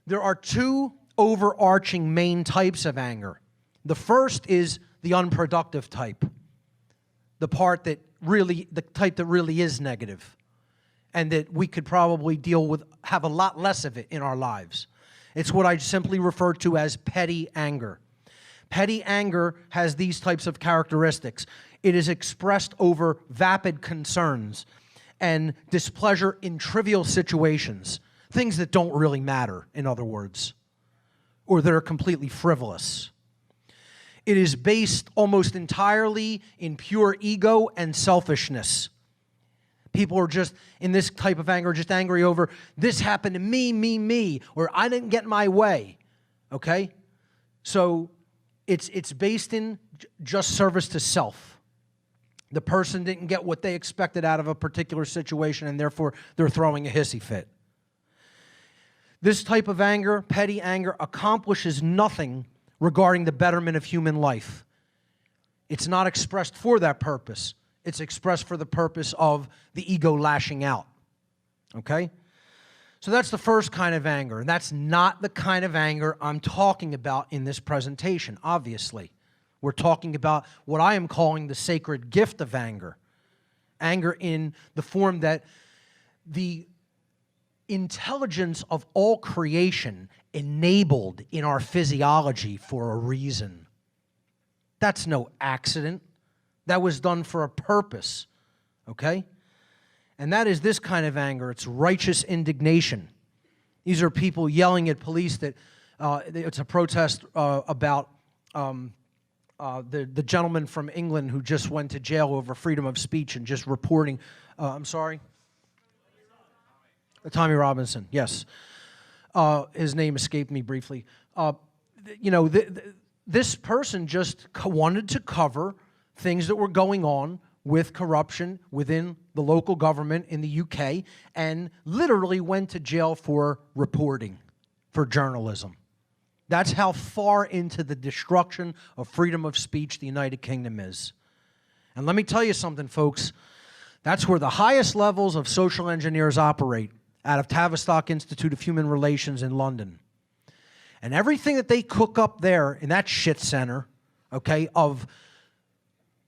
There are two overarching main types of anger. The first is the unproductive type, the type that really is negative, and that we could probably have a lot less of it in our lives. It's what I simply refer to as petty anger. Petty anger has these types of characteristics. It is expressed over vapid concerns and displeasure in trivial situations, things that don't really matter, in other words, or that are completely frivolous. It is based almost entirely in pure ego and selfishness. People are just, in this type of anger, just angry over, this happened to me, or I didn't get my way, okay? So it's based in just service to self. The person didn't get what they expected out of a particular situation, and therefore they're throwing a hissy fit. This type of anger, petty anger, accomplishes nothing regarding the betterment of human life. It's not expressed for that purpose. It's expressed for the purpose of the ego lashing out, okay? So that's the first kind of anger, and that's not the kind of anger I'm talking about in this presentation, obviously. We're talking about what I am calling the sacred gift of anger. Anger in the form that the intelligence of all creation enabled in our physiology for a reason. That's no accident. That was done for a purpose, okay? And that is this kind of anger. It's righteous indignation. These are people yelling at police that it's a protest about the gentleman from England who just went to jail over freedom of speech and just reporting, I'm sorry? Tommy Robinson, yes. His name escaped me briefly. This person just wanted to cover things that were going on with corruption within the local government in the UK and literally went to jail for reporting, for journalism. That's how far into the destruction of freedom of speech the United Kingdom is. And let me tell you something, folks. That's where the highest levels of social engineers operate, out of Tavistock Institute of Human Relations in London. And everything that they cook up there in that shit center, okay, of,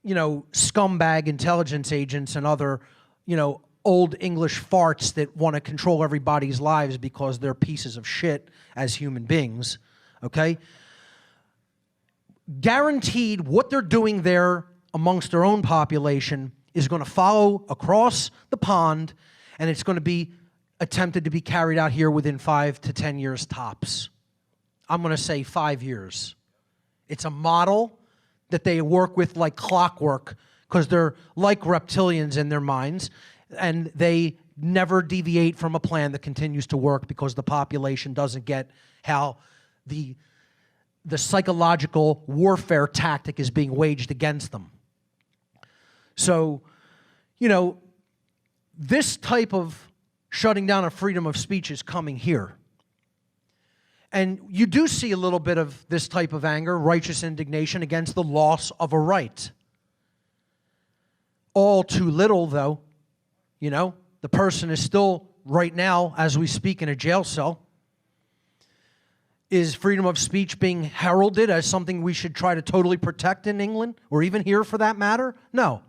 scumbag intelligence agents and other, old English farts that want to control everybody's lives because they're pieces of shit as human beings, okay? Guaranteed what they're doing there amongst their own population is going to follow across the pond, and it's going to be attempted to be carried out here within 5 to 10 years tops. I'm going to say 5 years. It's a model that they work with like clockwork because they're like reptilians in their minds, and they never deviate from a plan that continues to work because the population doesn't get how the psychological warfare tactic is being waged against them. So, this type of shutting down of freedom of speech is coming here. And you do see a little bit of this type of anger, righteous indignation against the loss of a right. All too little, though. The person is still, right now, as we speak, in a jail cell. Is freedom of speech being heralded as something we should try to totally protect in England, or even here for that matter? No.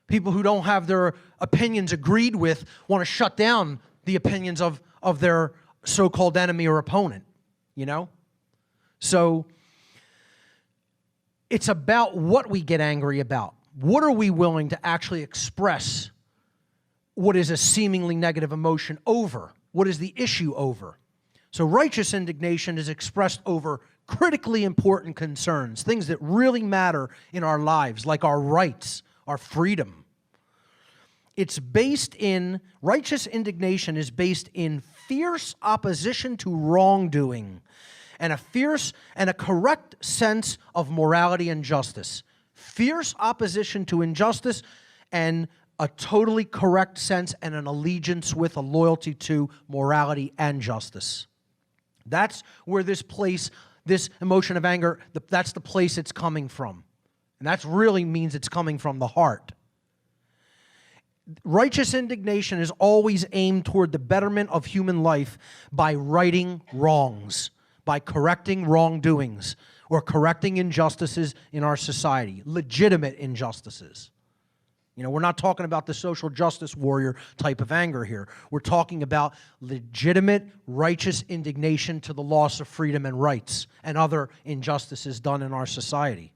People who don't have their opinions agreed with want to shut down the opinions of their so-called enemy or opponent, So it's about what we get angry about. What are we willing to actually express what is a seemingly negative emotion over? What is the issue over? So righteous indignation is expressed over critically important concerns, things that really matter in our lives, like our rights, our freedom. It's based in, righteous indignation is based in fierce opposition to wrongdoing and a fierce and a correct sense of morality and justice. Fierce opposition to injustice and a totally correct sense and an allegiance with a loyalty to morality and justice. That's where this emotion of anger, that's the place it's coming from. And that really means it's coming from the heart. Righteous indignation is always aimed toward the betterment of human life by righting wrongs, by correcting wrongdoings, or correcting injustices in our society, legitimate injustices. You know, we're not talking about the social justice warrior type of anger here. We're talking about legitimate, righteous indignation to the loss of freedom and rights and other injustices done in our society.